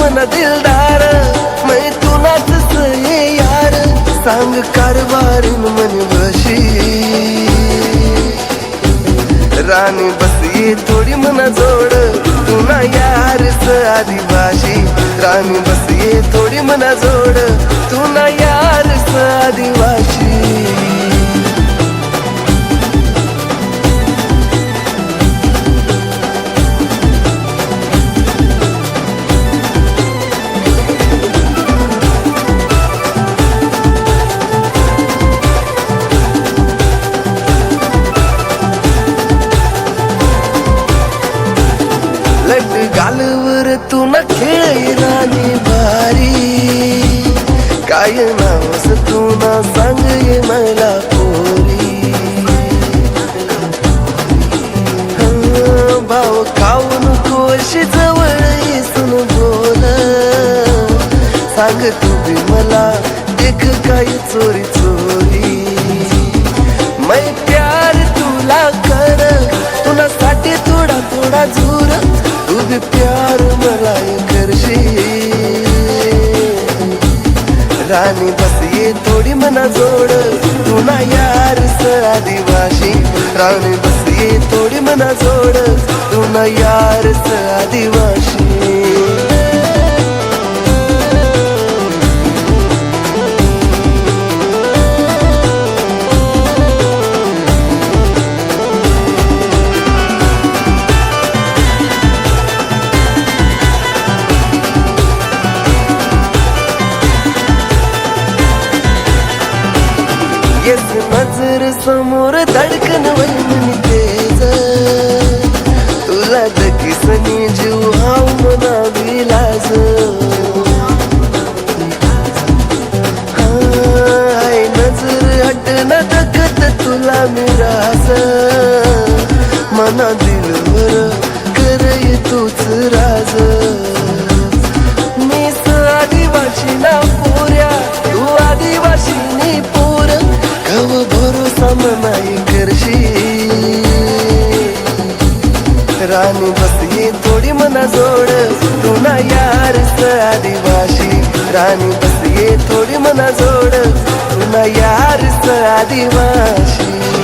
मना दिलदार मैं तुलाच ये यार सांग कारभारीन मन बशी राणी बस ये थोडी मना जोड तुला यार आदिवासी राणी बस ये थोडी मना जोड तुला यार आदिवासी लट गालवर तू न खेळ राणी भारी काय नावस तू ना सांग ये मला पोरी भाव खाऊन कोशी जवळ येसून बोल सांग तू बी मला देख काय चोरी चोरी मैं प्यार तुला कर तुला साठी थोडा थोडा झूर तू भी प्यार मला करशी राणी बस ये थोडी मना जोड तुला यार आदिवासी राणी बस ये थोडी मना जोड तुला यार आदिवासी येस नजर समोर धडकन वैमनी तेज तुला दकीसनी जीव हाव मना विलाज हाय नजर हटन दखत तुला मिराज मना दिलवर करय तूच राज मी आदिवासी ना पोऱ्या तू आदिवासी पोर कव भरोसा मनाई करशी राणी बस ये थोडी मना जोड तुला यार आदिवासी राणी बस ये थोडी मना जोड तुला यार आदिवासी